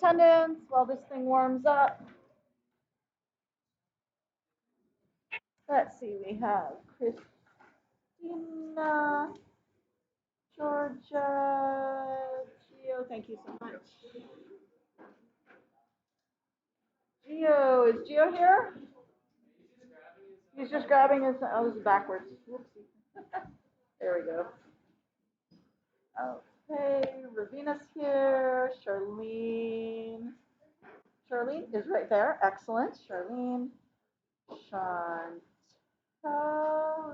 attendance while this thing warms up. Let's see, we have Christina, Georgia, Gio, thank you so much. Gio, is Gio here? He's just grabbing his, oh, this is backwards. Whoopsie. There we go. Okay, Ravina's here. Charlene. Charlene is right there. Excellent. Charlene. Chantal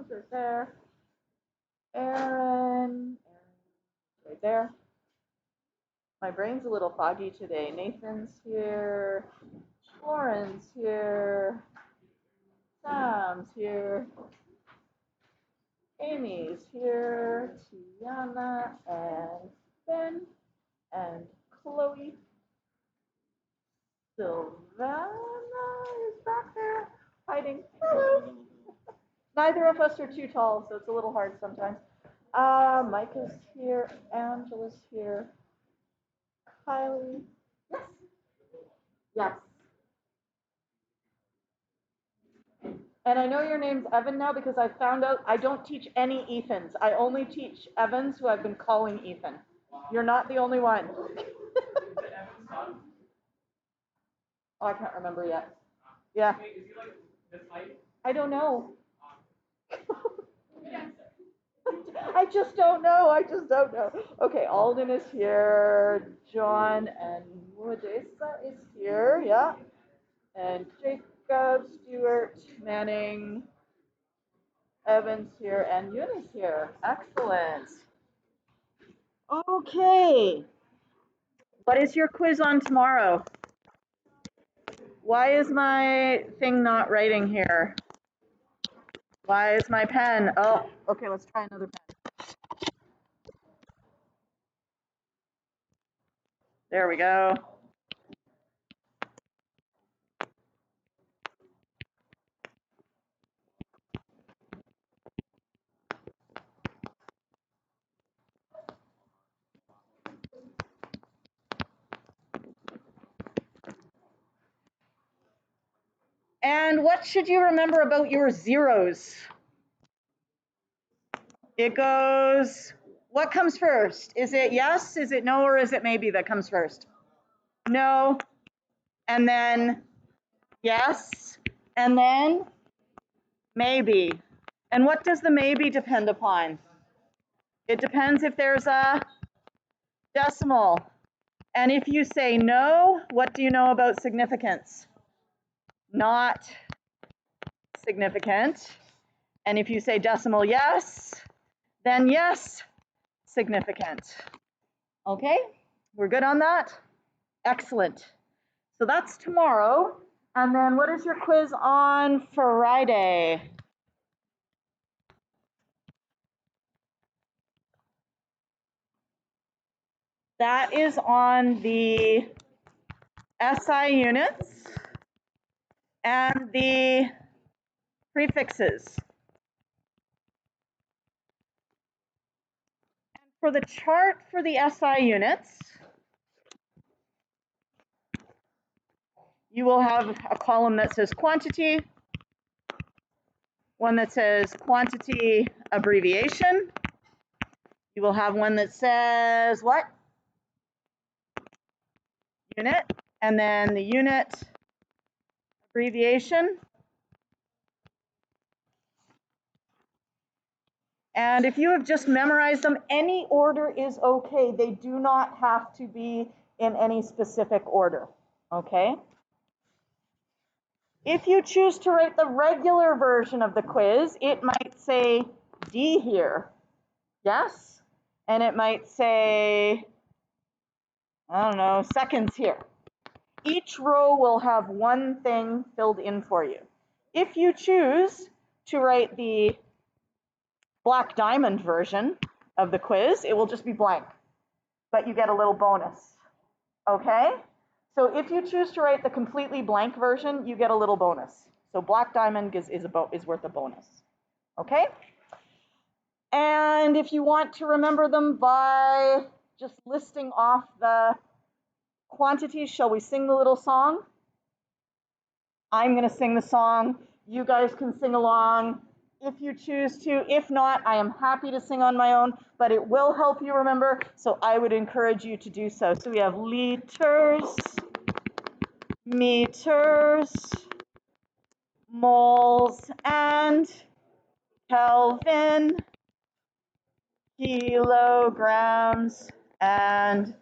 is right there. Aaron. Right there. My brain's a little foggy today. Nathan's here. Lauren's here. Sam's here. Amy's here. Tiana and Ben and Chloe. Silvana is back there hiding. Hello. Neither of us are too tall, so it's a little hard sometimes. Micah's here. Angela's here. Kylie. Yes. Yes. And I know your name's Evan now because I found out I don't teach any Ethans. I only teach Evans, who I've been calling Ethan. You're not the only one. Oh, I can't remember yet. Yeah. Wait, is he like this height? I don't know. I just don't know. I just don't know. Okay, Alden is here. John and Wadesa is here. Yeah. And Jacob, Stewart, Manning, Evans here, and Eunice here. Excellent. Okay. What is your quiz on tomorrow? Why is my thing not writing here? Why is my pen? Oh, okay, let's try another pen. There we go. And what should you remember about your zeros? It goes, what comes first? Is it yes, is it no, or is it maybe that comes first? No, and then yes, and then maybe. And what does the maybe depend upon? It depends if there's a decimal. And if you say no, what do you know about significance? Not significant. And if you say decimal yes, then yes, significant. Okay, we're good on that? Excellent. So that's tomorrow. And then what is your quiz on Friday? That is on the SI units and the prefixes. And for the chart for the SI units, you will have a column that says quantity, one that says quantity abbreviation. You will have one that says what? Unit, and then the unit abbreviation. And if you have just memorized them, any order is okay. They do not have to be in any specific order, okay? If you choose to write the regular version of the quiz, it might say D here, yes? And it might say, I don't know, seconds here. Each row will have one thing filled in for you. If you choose to write the black diamond version of the quiz, it will just be blank, but you get a little bonus, okay? So if you choose to write the completely blank version, you get a little bonus. So black diamond is worth a bonus, okay? And if you want to remember them by just listing off the Quantities, shall we sing the little song? I'm going to sing the song. You guys can sing along if you choose to. If not, I am happy to sing on my own, but it will help you remember, so I would encourage you to do so. So we have liters, meters, moles, and Kelvin, kilograms, and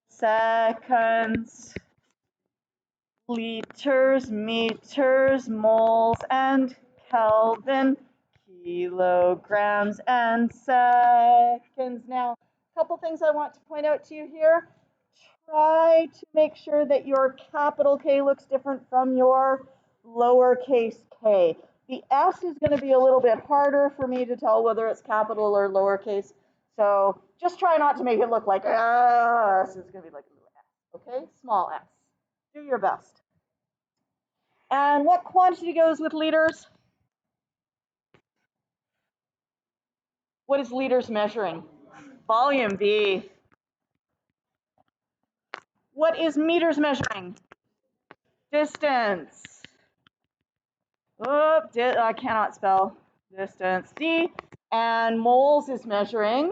seconds, liters, meters, moles, and Kelvin, kilograms, and seconds. Now, a couple things I want to point out to you here. Try to make sure that your capital K looks different from your lowercase k. The S is going to be a little bit harder for me to tell whether it's capital or lowercase. So just try not to make it look like S. It's going to be like a little S, okay? Small s. Do your best. And what quantity goes with liters? What is liters measuring? Volume, B. What is meters measuring? Distance. Oh, I cannot spell distance. D. And moles is measuring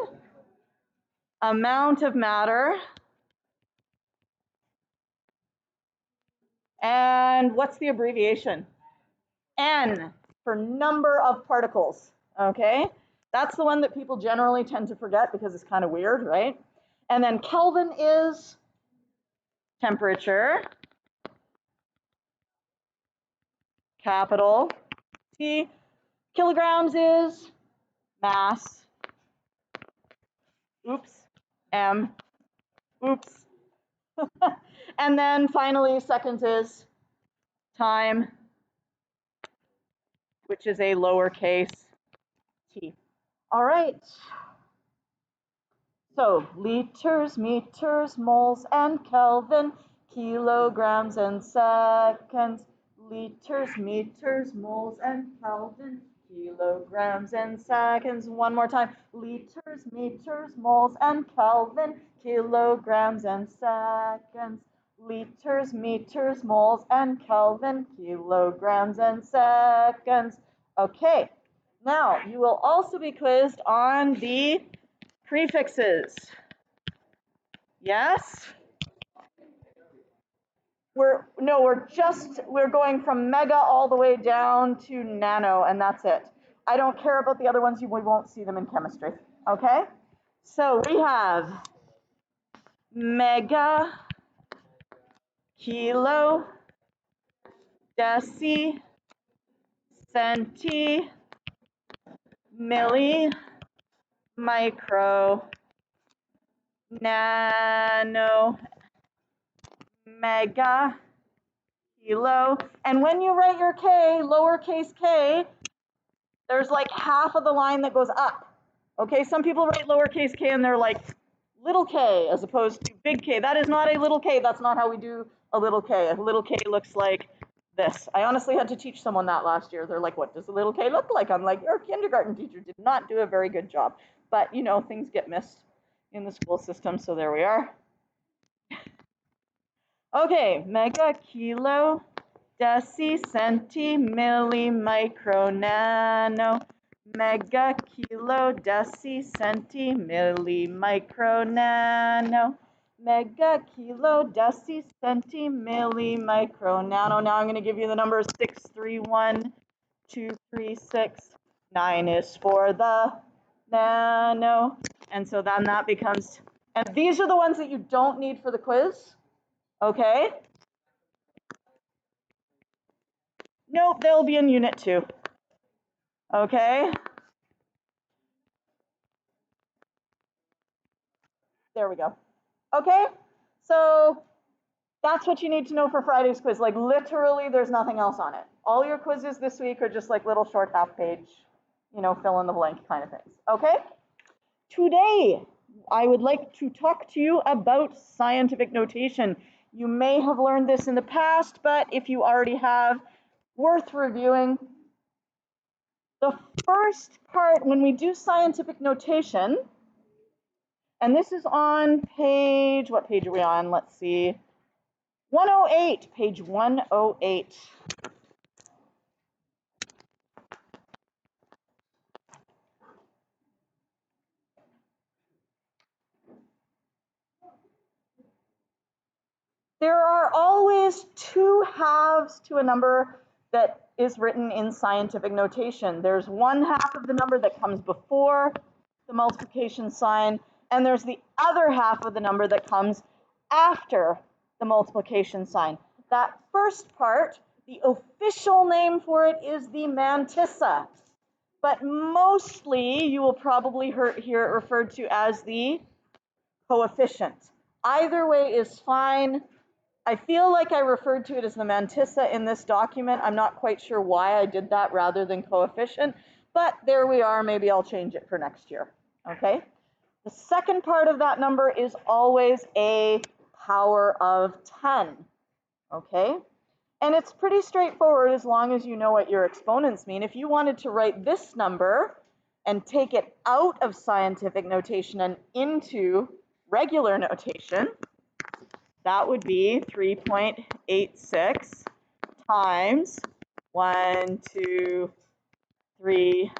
amount of matter. And what's the abbreviation? N for number of particles, okay? That's the one that people generally tend to forget because it's kind of weird, right? And then Kelvin is temperature, capital T. Kilograms is mass, oops, M, oops. And then finally, seconds is time, which is a lowercase t. All right. So liters, meters, moles, and Kelvin, kilograms and seconds. Liters, meters, moles, and Kelvin, kilograms and seconds. One more time. Liters, meters, moles, and Kelvin, kilograms and seconds. Liters, meters, moles, and Kelvin, kilograms and seconds. Okay, now you will also be quizzed on the prefixes. Yes? We're going from mega all the way down to nano, and that's it. I don't care about the other ones. We won't see them in chemistry. Okay? So we have mega, kilo, deci, centi, milli, micro, nano, mega, kilo. And when you write your K, lowercase k, there's like half of the line that goes up. Okay, some people write lowercase k and they're like little k as opposed to big K. That is not a little k. That's not how we do a little k. A little k looks like this. I honestly had to teach someone that last year. They're like, what does a little k look like? I'm like, your kindergarten teacher did not do a very good job. But you know, things get missed in the school system, so there we are. Okay, mega, kilo, deci, centi, milli, micro, nano, mega, kilo, deci, centi, milli, micro, nano, mega, kilo, deci, centi, milli, micro, nano. Now I'm going to give you the numbers 6, 3, 1, 2, 3, 6. 9 is for the nano. And so then that becomes, and these are the ones that you don't need for the quiz. Okay? Nope, they'll be in Unit 2. Okay? There we go. Okay? So that's what you need to know for Friday's quiz. Like literally, there's nothing else on it. All your quizzes this week are just like little short half-page, you know, fill in the blank kind of things. Okay? Today, I would like to talk to you about scientific notation. You may have learned this in the past, but if you already have, worth reviewing. The first part, when we do scientific notation, And this is on page, what page are we on? Let's see. 108, page 108. There are always two halves to a number that is written in scientific notation. There's one half of the number that comes before the multiplication sign, and there's the other half of the number that comes after the multiplication sign. That first part, the official name for it is the mantissa, but mostly you will probably hear it referred to as the coefficient. Either way is fine. I feel like I referred to it as the mantissa in this document. I'm not quite sure why I did that rather than coefficient, but there we are. Maybe I'll change it for next year, okay? The second part of that number is always a power of 10, okay? And it's pretty straightforward as long as you know what your exponents mean. If you wanted to write this number and take it out of scientific notation and into regular notation, that would be 3.86 times 1, 2, 3,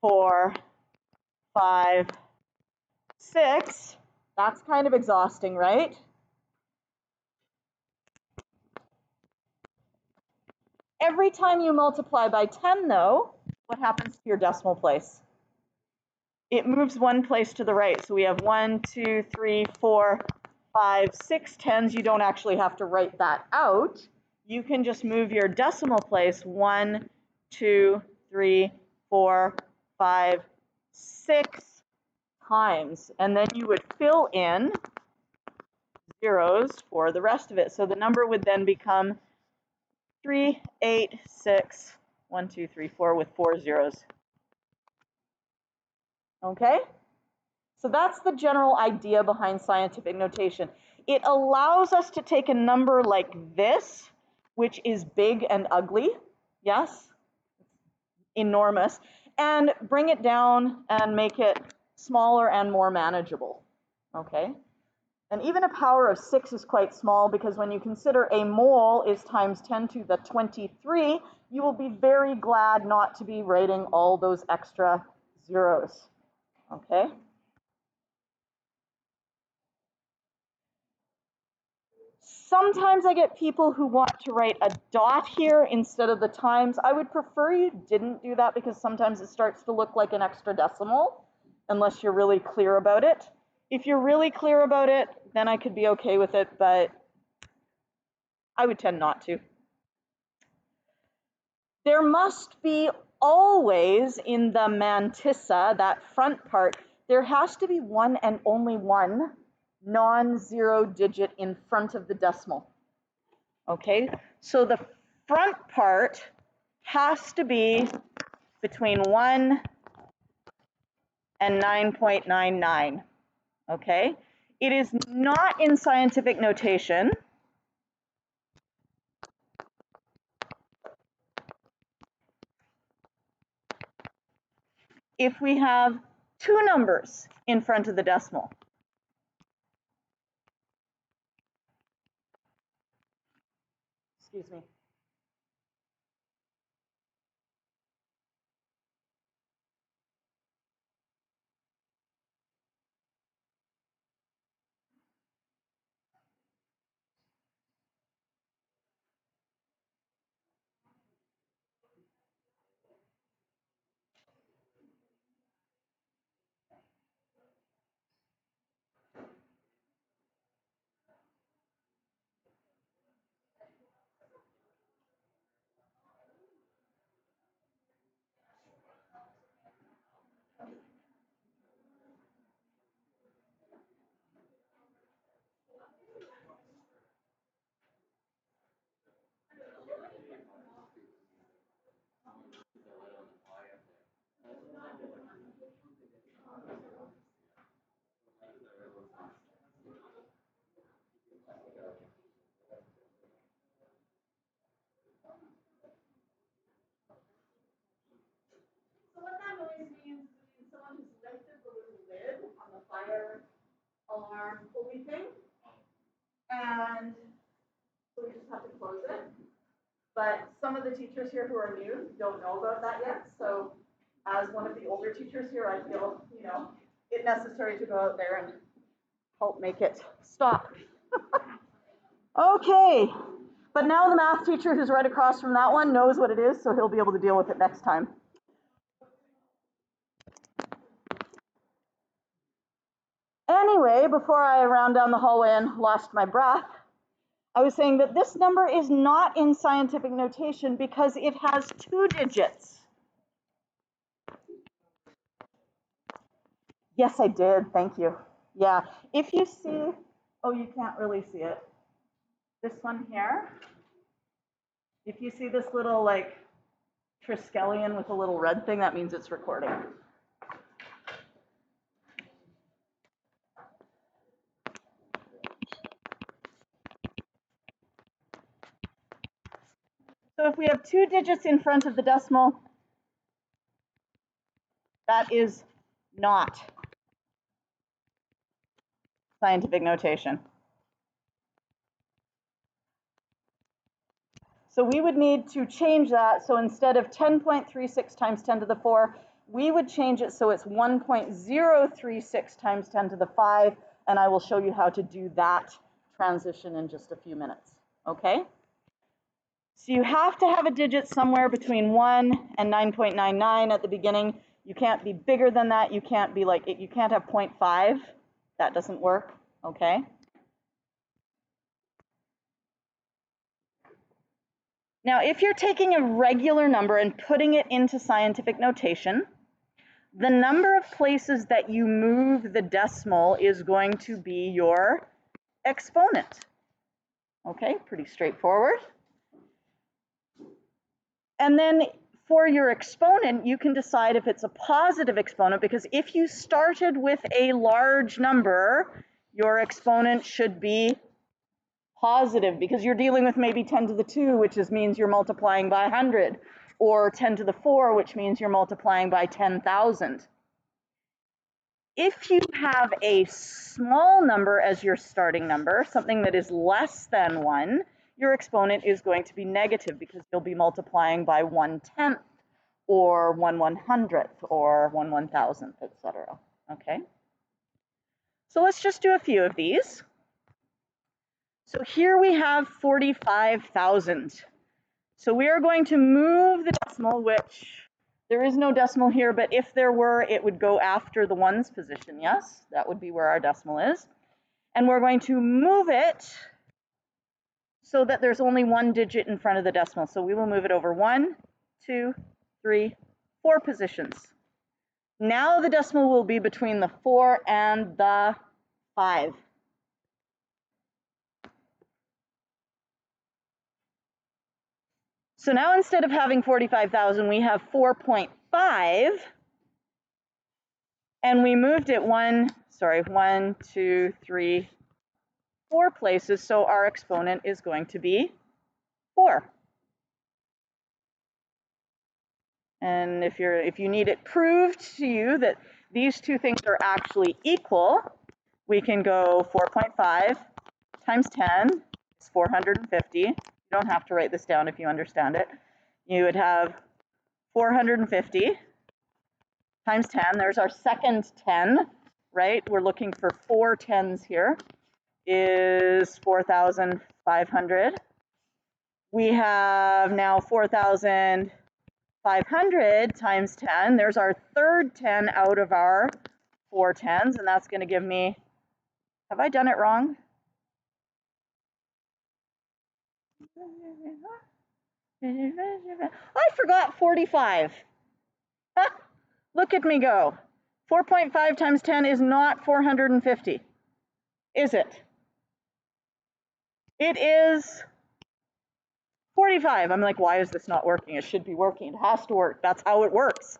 4, 5, 6. That's kind of exhausting, right? Every time you multiply by 10, though, what happens to your decimal place? It moves one place to the right. So we have 1, 2, 3, 4, 5, 6 tens. You don't actually have to write that out. You can just move your decimal place 1, 2, 3, 4, 5, 6 times. And then you would fill in zeros for the rest of it. So the number would then become 3, 8, 6, 1, 2, 3, 4 with 4 zeros. Okay? So that's the general idea behind scientific notation. It allows us to take a number like this, which is big and ugly, yes, enormous, and bring it down and make it smaller and more manageable, okay? And even a power of 6 is quite small because when you consider a mole is times 10 to the 23, you will be very glad not to be writing all those extra zeros, okay? Sometimes I get people who want to write a dot here instead of the times. I would prefer you didn't do that because sometimes it starts to look like an extra decimal unless you're really clear about it. If you're really clear about it, then I could be okay with it, but I would tend not to. There must be always in the mantissa, that front part, there has to be one and only one non-zero digit in front of the decimal. Okay, so the front part has to be between 1 and 9.99. Okay, it is not in scientific notation if we have two numbers in front of the decimal. Excuse me. fire alarm beeping, and so we just have to close it. But some of the teachers here who are new don't know about that yet. So as one of the older teachers here, I feel, it necessary to go out there and help make it stop. Okay, but now the math teacher who's right across from that one knows what it is, so he'll be able to deal with it next time. Anyway, before I ran down the hallway and lost my breath, I was saying that this number is not in scientific notation because it has 2 digits. Yes, I did. Thank you. Yeah, if you see, oh, you can't really see it. This one here, if you see this little like triskelion with a little red thing, that means it's recording. So if we have 2 digits in front of the decimal, that is not scientific notation. So we would need to change that. So instead of 10.36 times 10 to the 4, we would change it so it's 1.036 times 10 to the 5, and I will show you how to do that transition in just a few minutes, okay? So you have to have a digit somewhere between 1 and 9.99 at the beginning. You can't be bigger than that. You can't be like, you can't have 0.5. That doesn't work, okay? Now, if you're taking a regular number and putting it into scientific notation, the number of places that you move the decimal is going to be your exponent. Okay, pretty straightforward. And then for your exponent, you can decide if it's a positive exponent, because if you started with a large number, your exponent should be positive, because you're dealing with maybe 10 to the 2, which means you're multiplying by 100, or 10 to the 4, which means you're multiplying by 10,000. If you have a small number as your starting number, something that is less than 1, your exponent is going to be negative, because you'll be multiplying by 1/10 or 1/100th or 1/1000th, etc. Okay? So let's just do a few of these. So here we have 45,000. So we are going to move the decimal, which there is no decimal here, but if there were, it would go after the ones position. Yes, that would be where our decimal is. And we're going to move it so that there's only 1 digit in front of the decimal. So we will move it over 1, 2, 3, 4 positions. Now the decimal will be between the 4 and the 5. So now instead of having 45,000, we have 4.5, and we moved it 1, 2, 3, 4 places, so our exponent is going to be 4. And if you need it proved to you that these two things are actually equal, we can go 4.5 times 10 is 450. You don't have to write this down if you understand it. You would have 450 times 10. There's our second 10, right? We're looking for 4 tens here, is 4,500. We have now 4,500 times 10. There's our third 10 out of our 4 tens, and that's going to give me, have I done it wrong? I forgot 45. Look at me go. 4.5 times 10 is not 450, is it? It is 45. I'm like, why is this not working? It should be working. It has to work. That's how it works.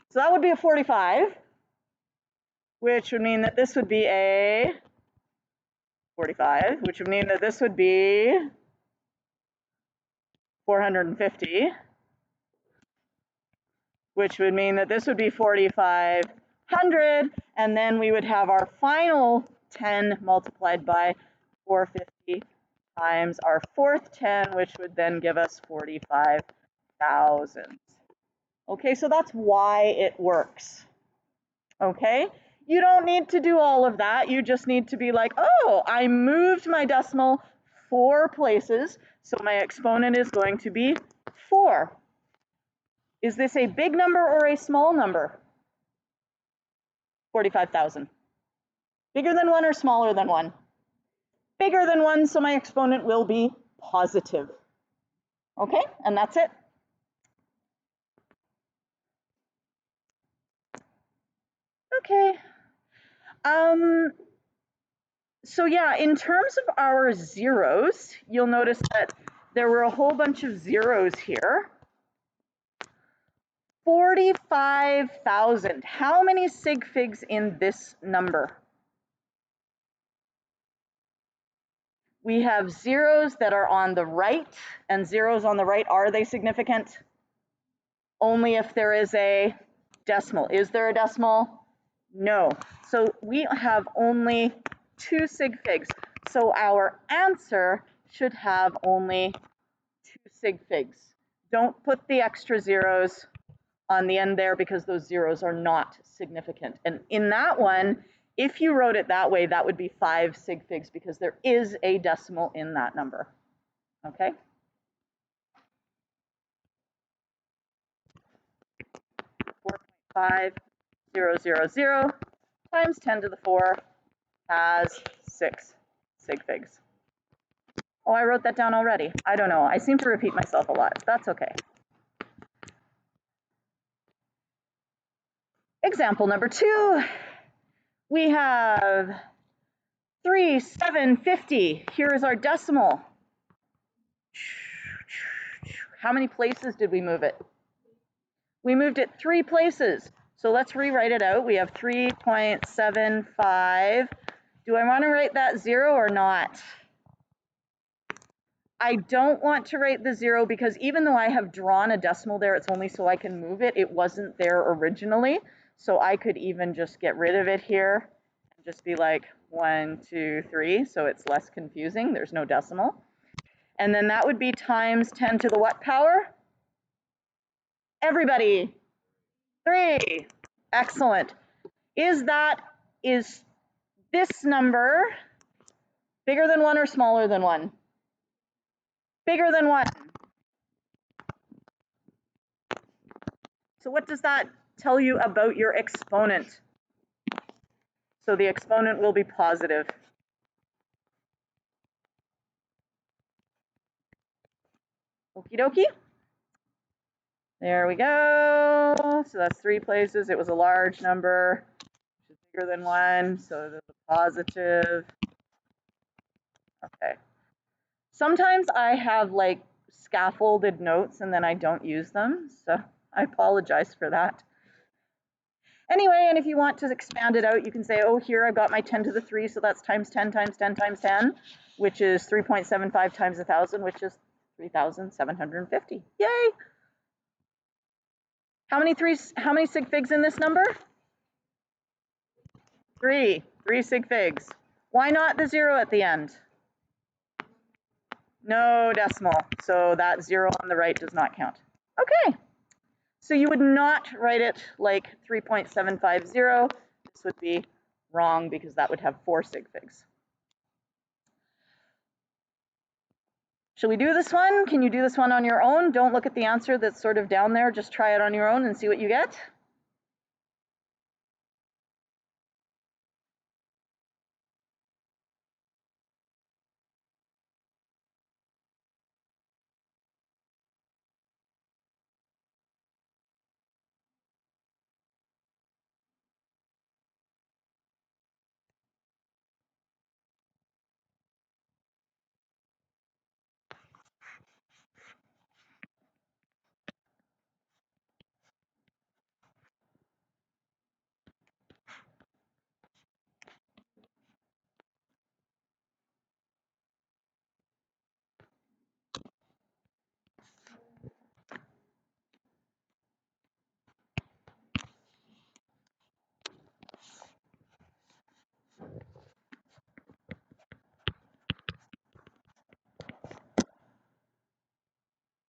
So that would be a 45, which would mean that this would be a 45, which would mean that this would be 450, which would mean that this would be 4,500, 100, and then we would have our final 10 multiplied by 450 times our fourth 10, which would then give us 45,000. Okay, so that's why it works. Okay, you don't need to do all of that. You just need to be like, oh, I moved my decimal 4 places, so my exponent is going to be 4. Is this a big number or a small number? 45,000. Bigger than 1 or smaller than 1? Bigger than 1, so my exponent will be positive. Okay, and that's it. Okay. So yeah, in terms of our zeros, you'll notice that there were a whole bunch of zeros here. 45,000. How many sig figs in this number? We have zeros that are on the right, and zeros on the right, are they significant? Only if there is a decimal. Is there a decimal? No. So we have only 2 sig figs. So our answer should have only 2 sig figs. Don't put the extra zeros on the end there because those zeros are not significant. And in that one, if you wrote it that way, that would be 5 sig figs because there is a decimal in that number. Okay? 4.5000 times 10 to the 4 has 6 sig figs. Oh, I wrote that down already. I don't know. I seem to repeat myself a lot. That's okay. Example number 2. We have 3,750. Here is our decimal. How many places did we move it? We moved it 3 places. So let's rewrite it out. We have 3.75. Do I want to write that 0 or not? I don't want to write the 0 because even though I have drawn a decimal there, it's only so I can move it. It wasn't there originally. So I could even just get rid of it here and just be like 1, 2, 3. So it's less confusing. There's no decimal. And then that would be times 10 to the what power? Everybody. 3. Excellent. Is this number bigger than 1 or smaller than 1? Bigger than 1. So what does that tell you about your exponent? So the exponent will be positive. Okie dokie. There we go. So that's 3 places. It was a large number, which is bigger than 1, so there's a positive. Okay. Sometimes I have like scaffolded notes and then I don't use them, so I apologize for that. Anyway, and if you want to expand it out, you can say, oh, here I've got my 10 to the 3, so that's times 10 times 10 times 10, which is 3.75 times 1,000, which is 3,750. Yay! How many sig figs in this number? 3 sig figs. Why not the 0 at the end? No decimal, so that 0 on the right does not count. Okay, so you would not write it like 3.750. This would be wrong because that would have 4 sig figs. Shall we do this one? Can you do this one on your own? Don't look at the answer that's sort of down there. Just try it on your own and see what you get.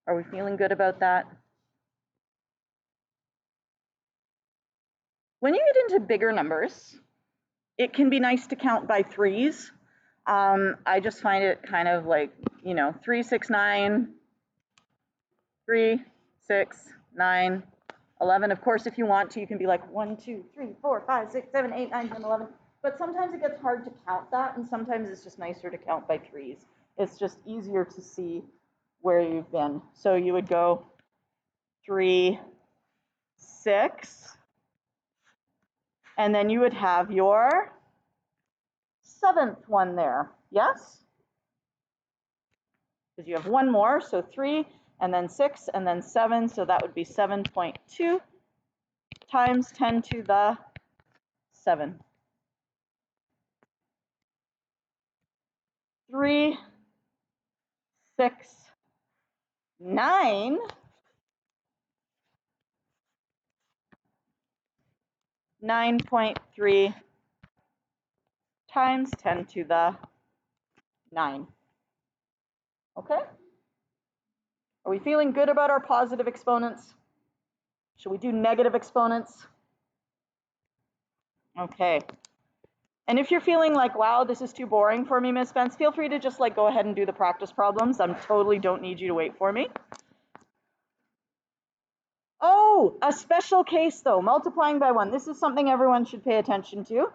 Are we feeling good about that? When you get into bigger numbers, it can be nice to count by threes. I just find it kind of like, 3, 6, 9, 3, 6, 9, 11. Of course, if you want to, you can be like 1, 2, 3, 4, 5, 6, 7, 8, 9, 10, 11. But sometimes it gets hard to count that, and sometimes it's just nicer to count by threes. It's just easier to see where you've been. So you would go 3, 6, and then you would have your 7th one there, yes? Because you have one more, so 3, and then 6, and then 7, so that would be 7.2 times 10 to the 7. 3, 6, 9, 9.3 times 10 to the 9. Okay? Are we feeling good about our positive exponents? Should we do negative exponents? Okay. And if you're feeling like, wow, this is too boring for me, Miss Spence, feel free to just go ahead and do the practice problems. I totally don't need you to wait for me. Oh, a special case though, multiplying by 1. This is something everyone should pay attention to,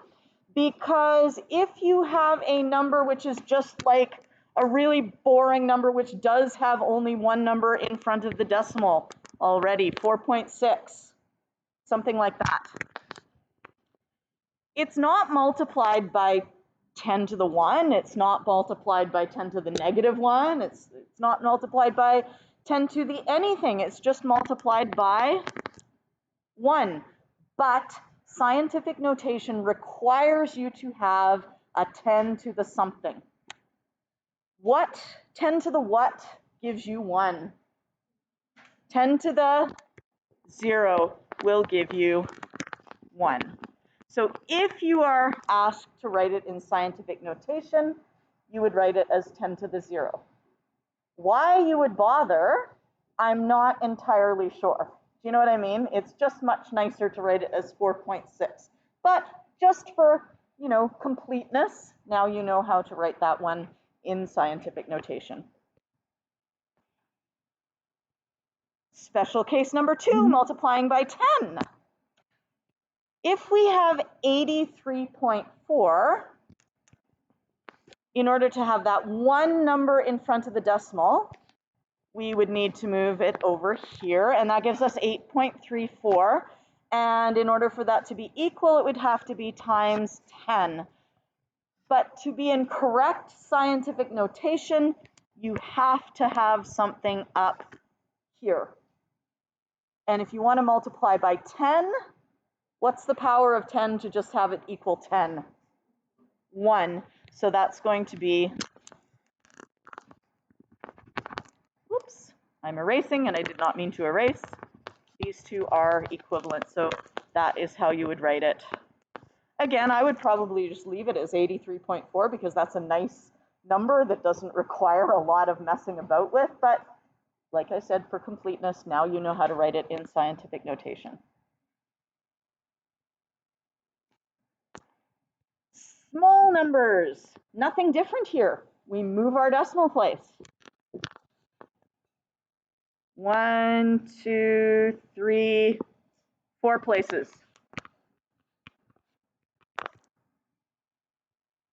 because if you have a number which is just like a really boring number which does have only one number in front of the decimal already, 4.6, something like that. It's not multiplied by 10 to the 1. It's not multiplied by 10 to the negative 1. It's not multiplied by 10 to the anything. It's just multiplied by 1. But scientific notation requires you to have a 10 to the something. What 10 to the what gives you 1? 10 to the 0 will give you 1. So if you are asked to write it in scientific notation, you would write it as 10 to the 0. Why you would bother, I'm not entirely sure. Do you know what I mean? It's just much nicer to write it as 4.6. But just for, completeness, now you know how to write that one in scientific notation. Special case number 2, multiplying by 10. If we have 83.4, in order to have that one number in front of the decimal, we would need to move it over here, and that gives us 8.34. And in order for that to be equal, it would have to be times 10. But to be in correct scientific notation, you have to have something up here. And if you want to multiply by 10, what's the power of 10 to just have it equal 10? 1. So that's going to be, whoops, I'm erasing and I did not mean to erase. These two are equivalent, so that is how you would write it. Again, I would probably just leave it as 83.4 because that's a nice number that doesn't require a lot of messing about with, but like I said, for completeness, now you know how to write it in scientific notation. Small numbers, nothing different here. We move our decimal place. 1, 2, 3, 4 places.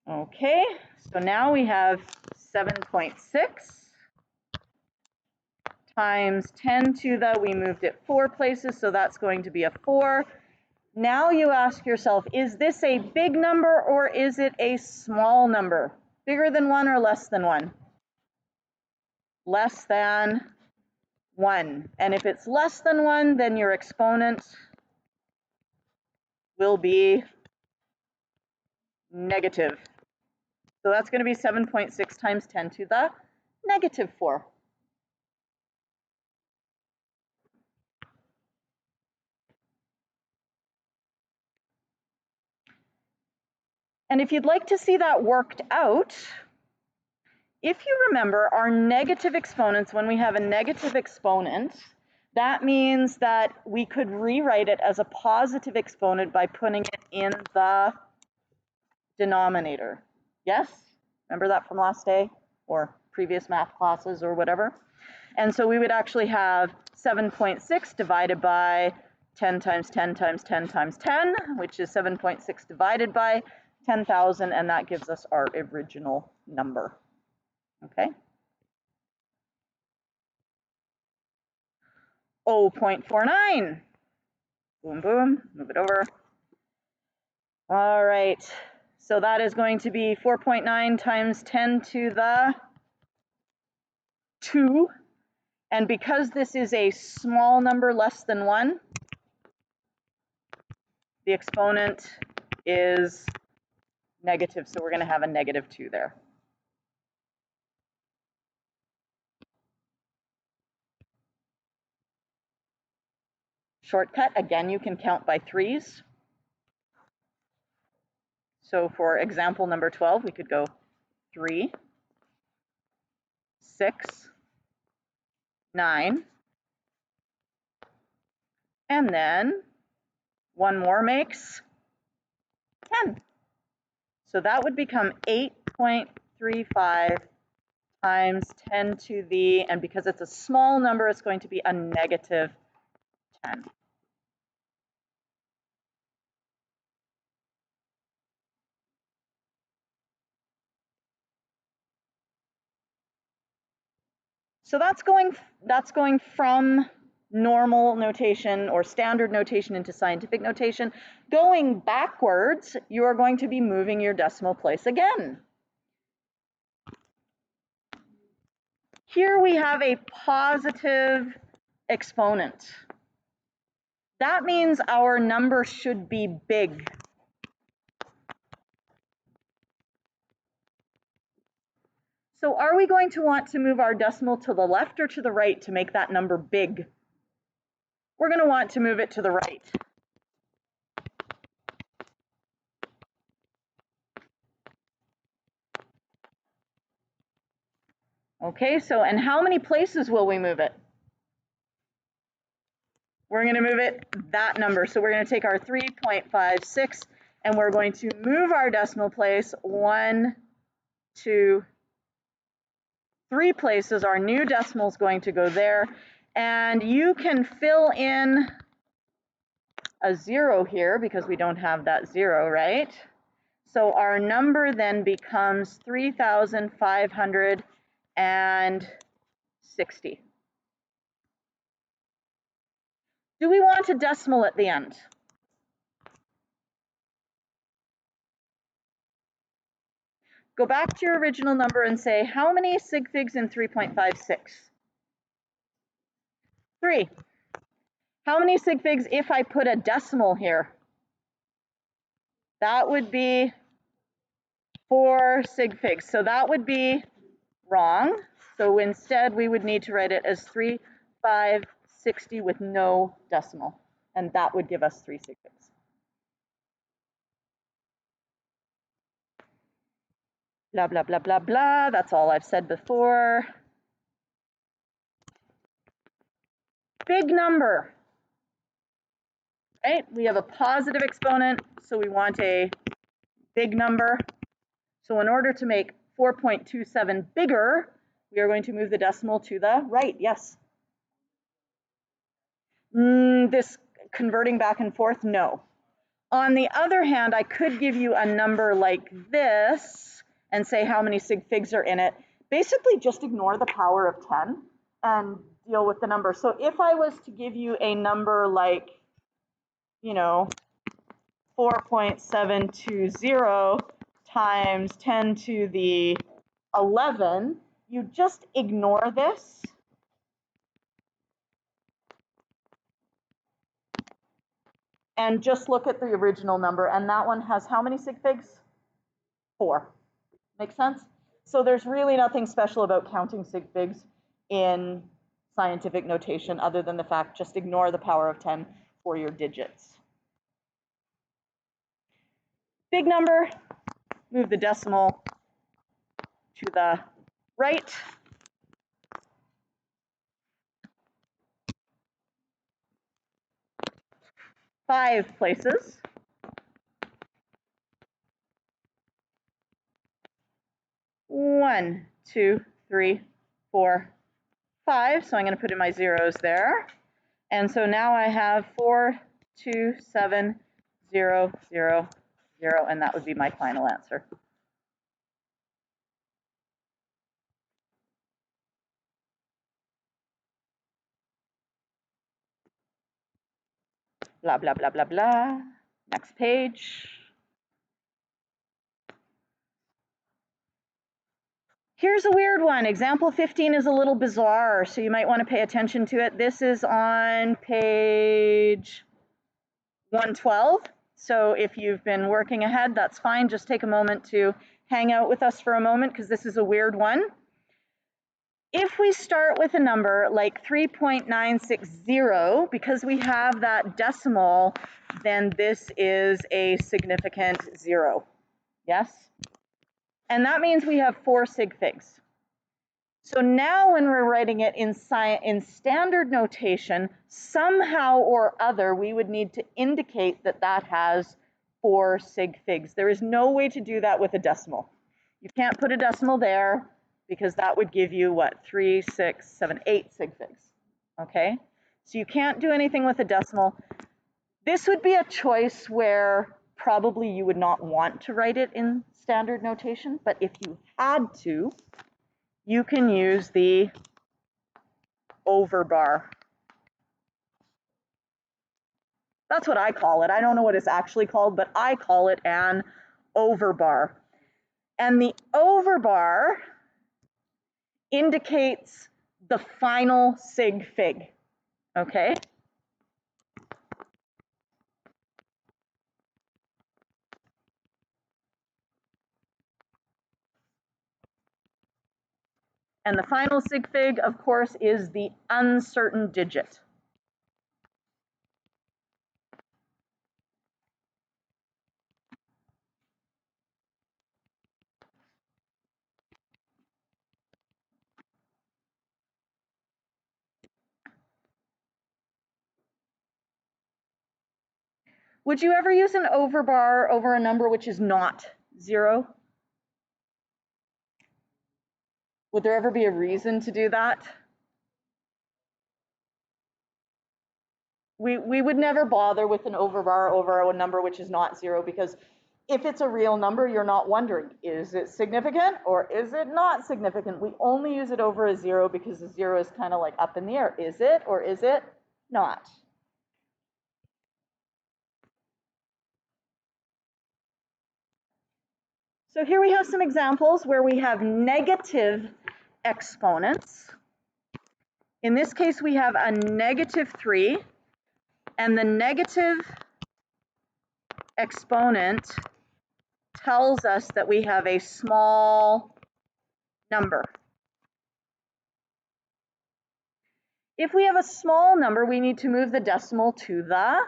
Okay, so now we have 7.6 times 10 to the, we moved it 4 places, so that's going to be a 4. Now you ask yourself, is this a big number or is it a small number? Bigger than 1 or less than 1? Less than 1. And if it's less than 1, then your exponent will be negative. So that's going to be 7.6 times 10 to the negative 4. And if you'd like to see that worked out, if you remember our negative exponents, when we have a negative exponent, that means that we could rewrite it as a positive exponent by putting it in the denominator. Yes? Remember that from last day or previous math classes or whatever? And so we would actually have 7.6 divided by 10 times 10 times 10 times 10, which is 7.6 divided by 10,000, and that gives us our original number. Okay? 0.49. Boom, boom, move it over. All right, so that is going to be 4.9 times 10 to the 2. And because this is a small number less than 1, the exponent is negative, so we're going to have a negative 2 there. Shortcut, again, you can count by 3s. So for example number 12, we could go 3, 6, 9, and then one more makes 10. So that would become 8.35 times 10 to the, and because it's a small number, it's going to be a negative 10. So that's going from normal notation or standard notation into scientific notation. Going backwards, you are going to be moving your decimal place again. Here we have a positive exponent. That means our number should be big. So are we going to want to move our decimal to the left or to the right to make that number big? We're going to want to move it to the right. Okay, so and how many places will we move it? We're going to move it that number. So we're going to take our 3.56 and we're going to move our decimal place 1, 2, 3 places. Our new decimal is going to go there. And you can fill in a 0 here because we don't have that 0, right? So our number then becomes 3,560. Do we want a decimal at the end? Go back to your original number and say, how many sig figs in 3.56? 3. How many sig figs if I put a decimal here? That would be 4 sig figs. So that would be wrong. So instead, we would need to write it as 3,560 with no decimal. And that would give us 3 sig figs. Blah, blah, blah, blah, blah. That's all I've said before. Big number. Right? We have a positive exponent, so we want a big number. So in order to make 4.27 bigger, we are going to move the decimal to the right. Yes? This converting back and forth, no. On the other hand, I could give you a number like this and say how many sig figs are in it. Basically, just ignore the power of 10 and deal with the number. So if I was to give you a number like, 4.720 times 10 to the 11, you just ignore this. And just look at the original number, and that one has how many sig figs? 4. Make sense? So there's really nothing special about counting sig figs in scientific notation other than the fact just ignore the power of 10 for your digits. Big number, move the decimal to the Write five places. One, two, three, four, five. So I'm going to put in my zeros there. And so now I have 4, 2, 7, 0, 0, 0, and that would be my final answer. Blah, blah, blah, blah, blah. Next page. Here's a weird one. Example 15 is a little bizarre, so you might want to pay attention to it. This is on page 112. So if you've been working ahead, that's fine. Just take a moment to hang out with us for a moment because this is a weird one. If we start with a number like 3.960, because we have that decimal, then this is a significant 0. Yes? And that means we have 4 sig figs. So now when we're writing it in standard notation, somehow or other, we would need to indicate that that has 4 sig figs. There is no way to do that with a decimal. You can't put a decimal there because that would give you, what, 3, 6, 7, 8 sig figs, okay? So you can't do anything with a decimal. This would be a choice where probably you would not want to write it in standard notation, but if you had to, you can use the overbar. That's what I call it. I don't know what it's actually called, but I call it an overbar. And the overbar indicates the final sig fig, okay? And the final sig fig, of course, is the uncertain digit. Would you ever use an overbar over a number which is not 0? Would there ever be a reason to do that? We would never bother with an overbar over a number which is not 0, because if it's a real number, you're not wondering, is it significant or is it not significant? We only use it over a 0 because the 0 is kind of like up in the air. Is it or is it not? So here we have some examples where we have negative exponents. In this case, we have a -3, and the negative exponent tells us that we have a small number. If we have a small number, we need to move the decimal to the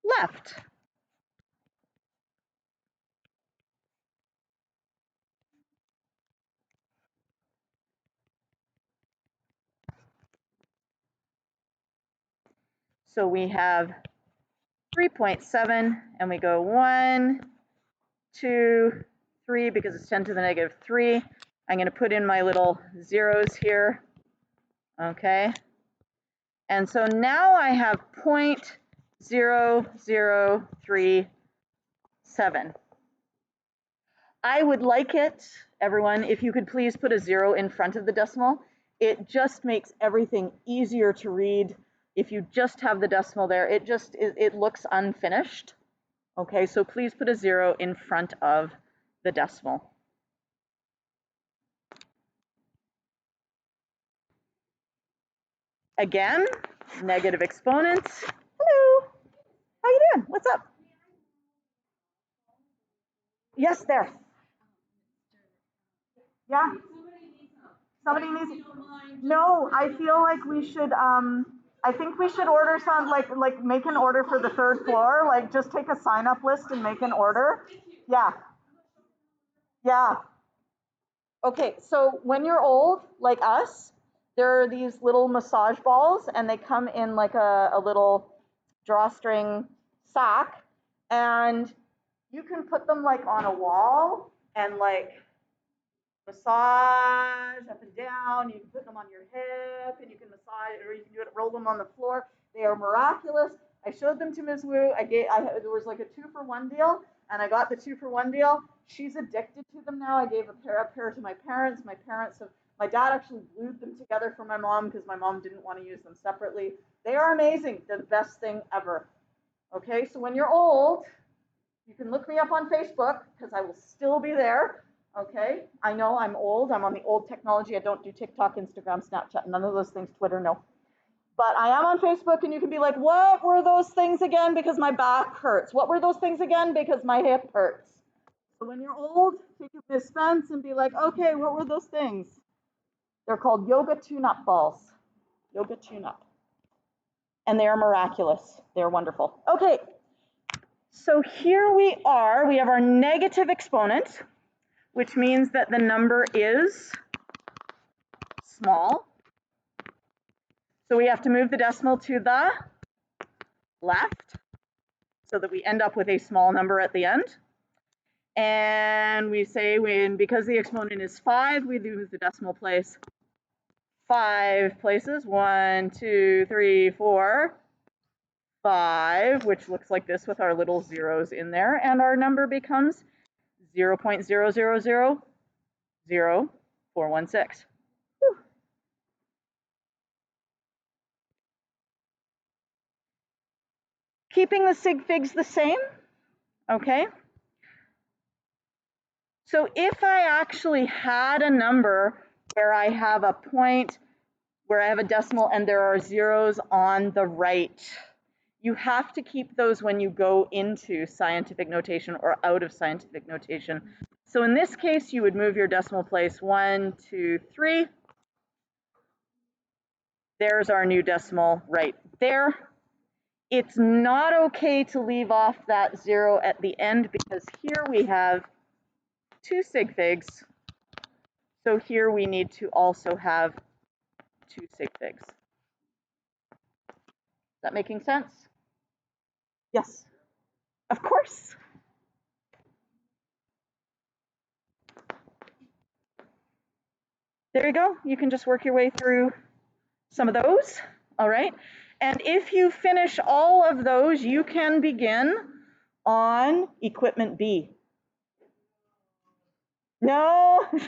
left. So we have 3.7, and we go 1, 2, 3, because it's 10 to the -3. I'm going to put in my little zeros here, okay? And so now I have 0.0037. I would like it, everyone, if you could please put a 0 in front of the decimal. It just makes everything easier to read. If you just have the decimal there, it looks unfinished. Okay, so please put a 0 in front of the decimal. Again, negative exponents. Hello, how you doing? What's up? Yes, there. Yeah. Somebody needs. No, I feel like we should. I think we should order some, like make an order for the 3rd floor. Like just take a sign up list and make an order. Yeah. Yeah. Okay, so when you're old, like us, there are these little massage balls and they come in like a little drawstring sack, and you can put them like on a wall and like massage up and down. You can put them on your hip and you can massage, or you can do it, roll them on the floor. They are miraculous. I showed them to Ms. Wu. There was like a 2-for-1 deal, and I got the 2-for-1 deal. She's addicted to them now. I gave a pair to my parents. My dad actually glued them together for my mom because my mom didn't want to use them separately. They are amazing. They're the best thing ever. Okay, so when you're old, you can look me up on Facebook because I will still be there. Okay, I know I'm old. I'm on the old technology. I don't do TikTok, Instagram, Snapchat, none of those things, Twitter, no. But I am on Facebook, and you can be like, what were those things again? Because my back hurts. What were those things again? Because my hip hurts. So when you're old, take a Miss Spence and be like, okay, what were those things? They're called yoga tune-up balls. Yoga tune-up. And they are miraculous. They're wonderful. Okay, so here we are. We have our negative exponent, which means that the number is small. So we have to move the decimal to the left so that we end up with a small number at the end. And we say because the exponent is 5, we move the decimal place 5 places. 1, 2, 3, 4, 5, which looks like this with our little zeros in there. And our number becomes 0.00000416. Keeping the sig figs the same, okay? So if I actually had a number where I have a point, where I have a decimal and there are zeros on the right, you have to keep those when you go into scientific notation or out of scientific notation. So in this case, you would move your decimal place 1, 2, 3. There's our new decimal right there. It's not okay to leave off that 0 at the end because here we have 2 sig figs. So here we need to also have 2 sig figs. Is that making sense? Yes, of course. There you go. You can just work your way through some of those. All right. And if you finish all of those, you can begin on equipment B. No. By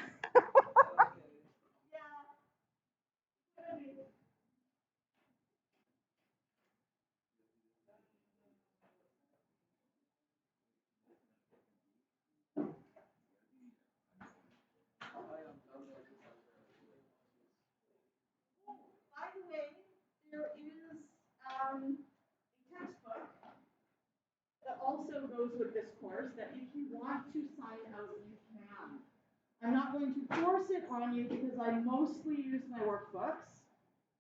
the way, there is a textbook that also goes with this course that if you want to sign out, you can. I'm not going to force it on you because I mostly use my workbooks,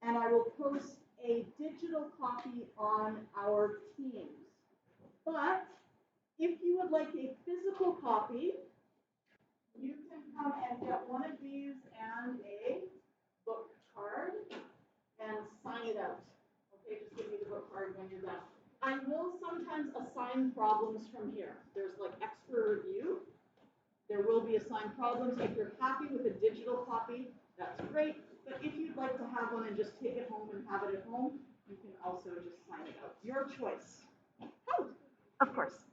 and I will post a digital copy on our Teams. But if you would like a physical copy, you can come and get one of these and a book card and sign it out. Okay, just give me the book card when you're done. I will sometimes assign problems from here. There's like extra review. There will be assigned problems. If you're happy with a digital copy, that's great. But if you'd like to have one and just take it home and have it at home, you can also just sign it out. Your choice. Oh, of course.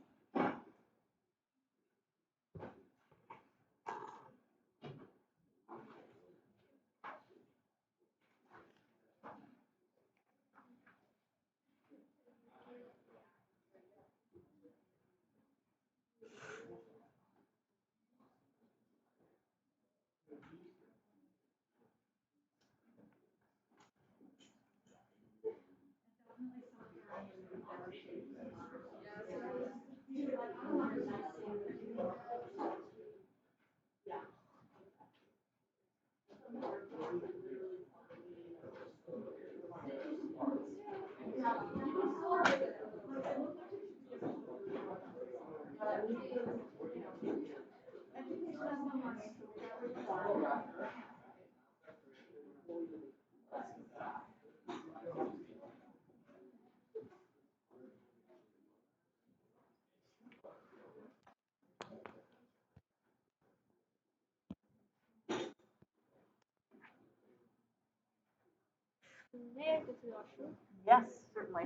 May I go to the washroom? Yes, certainly.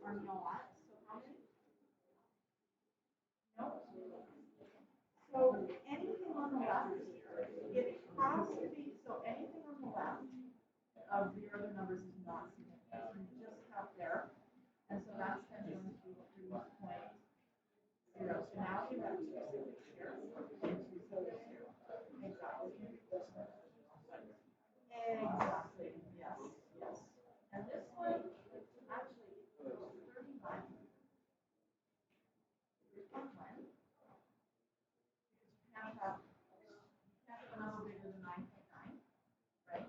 Are not. So anything on the left, it has to be, so anything on the left of the other numbers is not significant. You just have there. And so that's then going to be 3.0. So now we have two significant here and two significant here. Exactly. Exactly. Yes. Yes. And this one actually is 39. Here's one when. Can't have a number bigger than 9.9, right?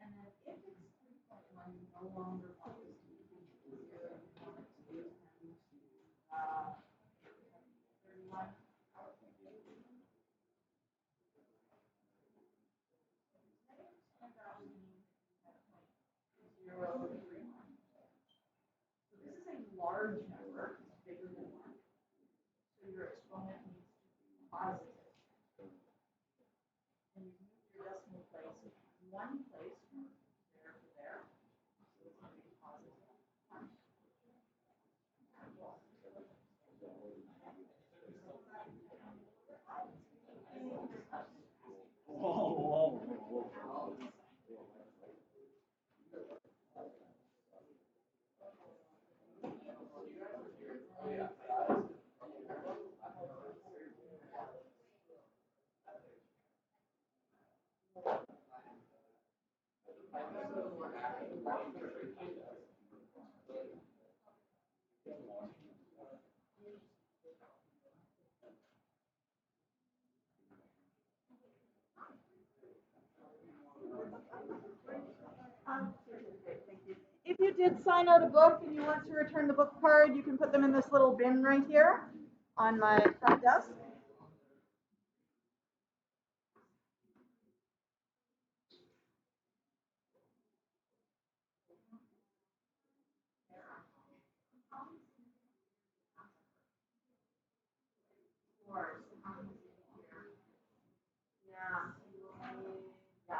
And then if it's 3.1, you no longer want this to be 0, you want it to be 31. So this is a large number, it's bigger than 1. So your exponent needs to be positive. And you move your decimal place one place from there to there. So it's going to be positive 1. Whoa. If you did sign out a book and you want to return the book card, you can put them in this little bin right here on my front desk. Yeah. Yeah.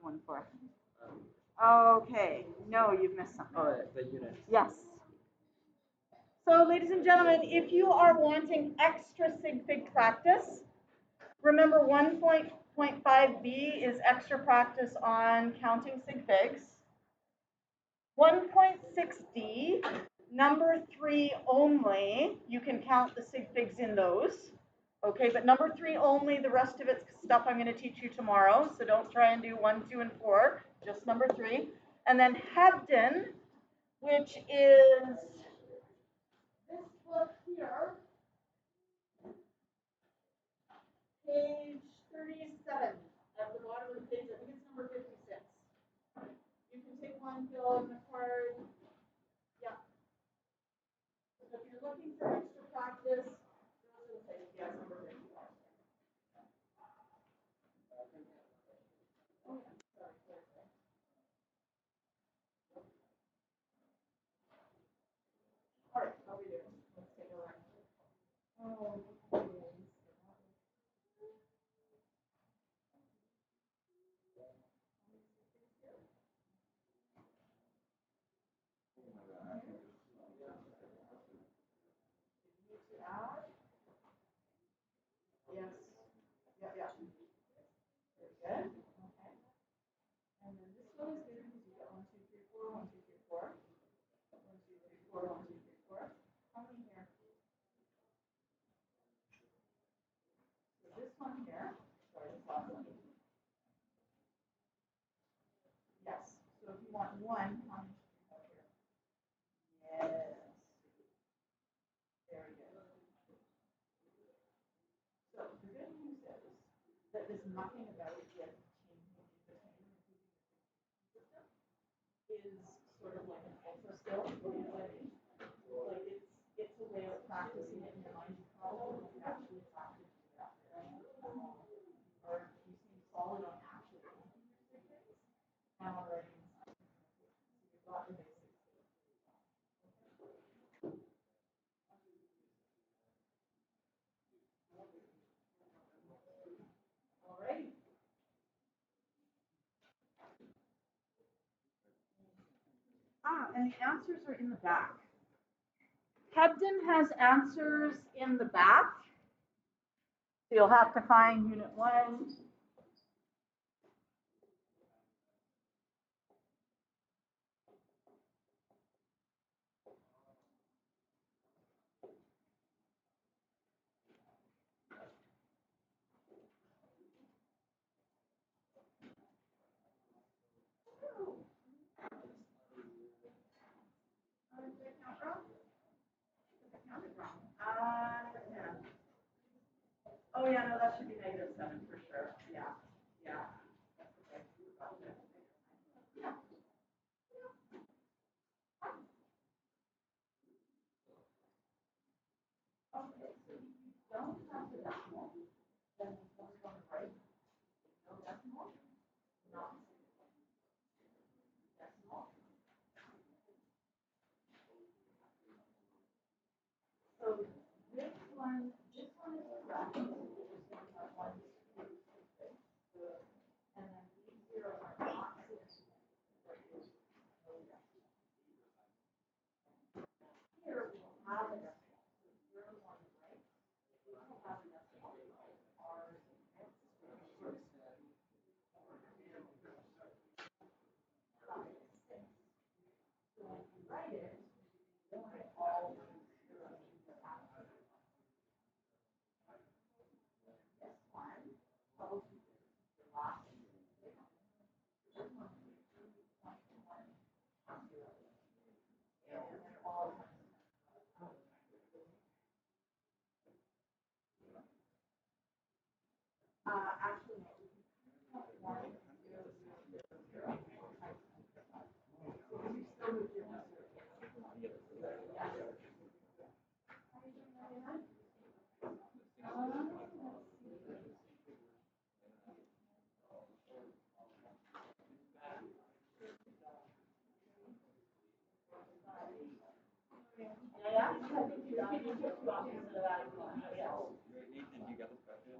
one for? Okay, no, you've missed something. Oh, the unit. Yes. So, ladies and gentlemen, if you are wanting extra sig fig practice, remember 1.5b is extra practice on counting sig figs. 1.6d, number 3 only, you can count the sig figs in those. Okay, but number 3 only, the rest of it's stuff I'm going to teach you tomorrow, so don't try and do 1, 2, and 4, just number 3. And then Hebden, which is this book here, page 37, at the bottom of the page, I think it's number 56. You can take one, fill in the card. Yeah. So if you're looking for extra practice, go to the page. Yes, number 56. All right, how are we doing? Let's take a look. Oh, yes. Yeah, yeah. Very good. Okay. And then this one is good because you get 1, 2, 3, 4, 1, 2, 3, 4. 1, 2, 3, 4, 1, 2, 3, 4. How many here? So this one here. Sorry, this last one. Yes. So if you want one, how many should you have here? Yes. Very good. So the good news is that there's nothing about it yet changing the name system is sort of like an ultra skill. You know what I mean? Like it's a way of practicing it in your mind. You probably won't actually practice it out there. Or you seem solid on actually things. Now already you've got the basics. All right. And the answers are in the back. Hebden has answers in the back. So you'll have to find Unit 1. Yeah. Oh yeah, no, that should be -7 for sure. Yeah, yeah. That's okay. Yeah. Okay, so if you don't have the decimal, then what's on the right? No decimal, not decimal. So this one is correct. One, two, three, and then these zeros are not. Here we will have a decimal. So 0, 1 right. We will have a decimal. R, so when you write it, you want it all zeros. This one, probably the last. Actually, yeah, I think you took 2 options of that. Yes. Nathan, you got the question?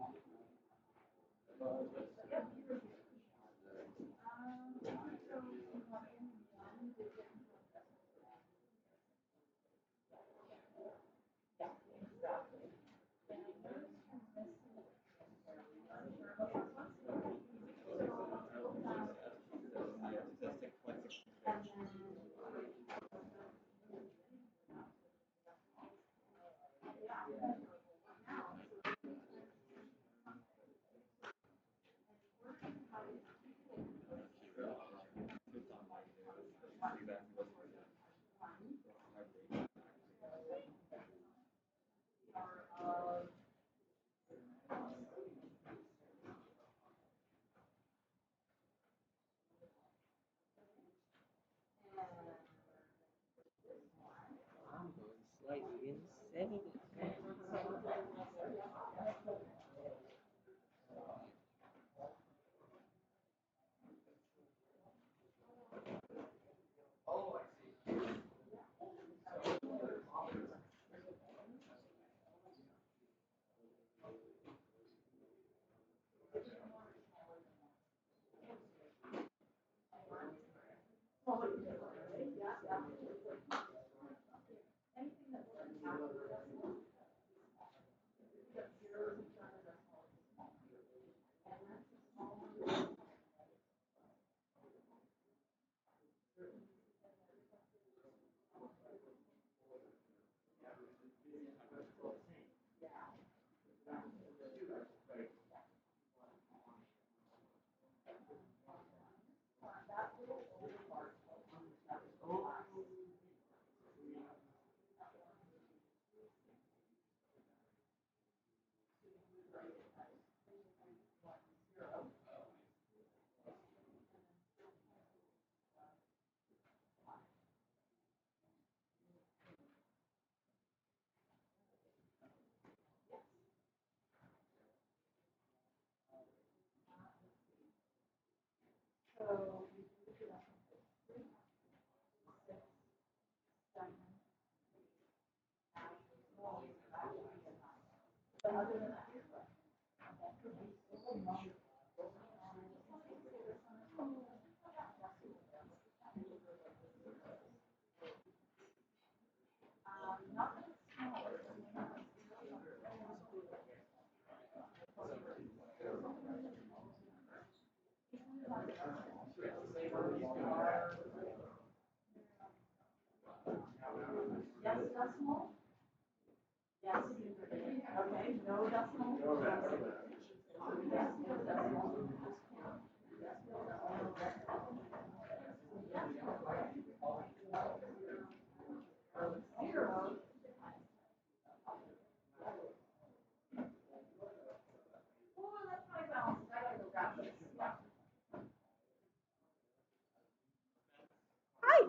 Hi.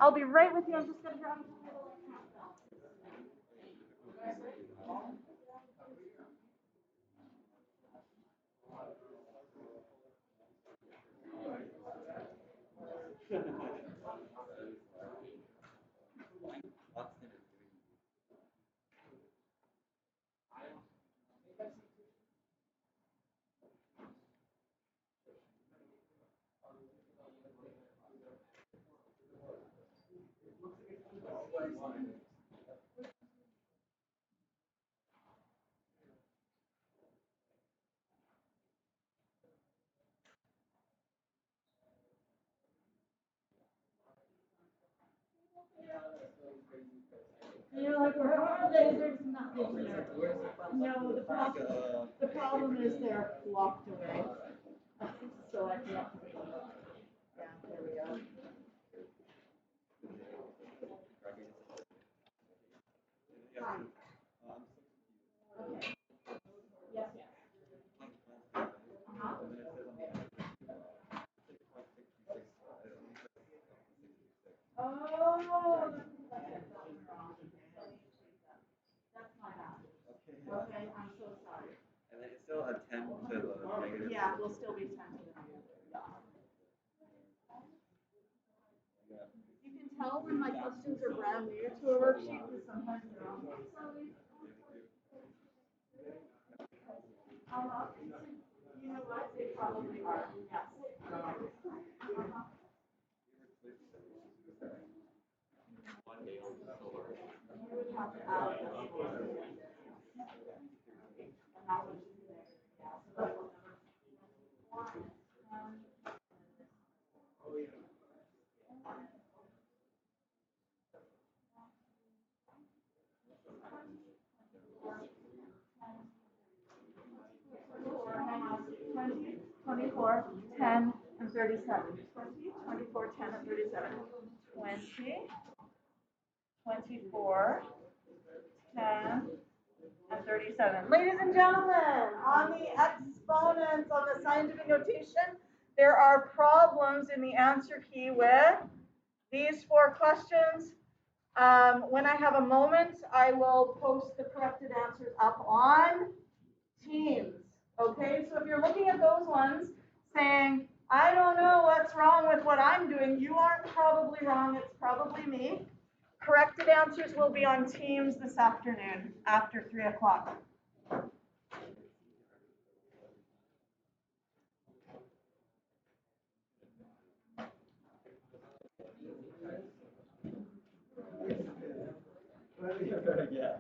I'll be right with you. I'm just going to grab a And you're like, where are they? There's nothing there. No, the problem is they're locked away. So I can't. Yeah, there we go. Hi. Okay. Yes, yes. Uh-huh. Oh, that's wrong. That's my bad. Okay, I'm so sorry. And then it's still a 10 to the negative. Yeah, we'll still be 10 to the negative. You can tell when my questions are brand new to a worksheet because sometimes they're on. You know what? They probably are. Yes. You would have to add this. And that would be there. Yeah. So that will never. 24, 10, and 37. 20, 24, 10, and 37. 20, 24, 10, and 37. Ladies and gentlemen, on the exponents, on the scientific notation, there are problems in the answer key with these 4 questions. When I have a moment, I will post the corrected answers up on Teams. Okay, so if you're looking at those ones saying, I don't know what's wrong with what I'm doing, you aren't probably wrong, it's probably me. Corrected answers will be on Teams this afternoon after 3 o'clock. Yeah.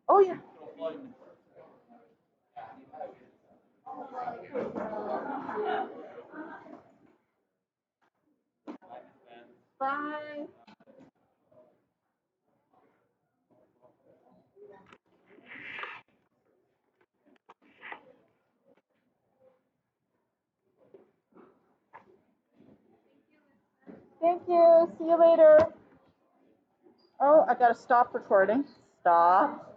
Oh, yeah. Bye. Thank you. See you later. Oh, I got to stop recording. Stop.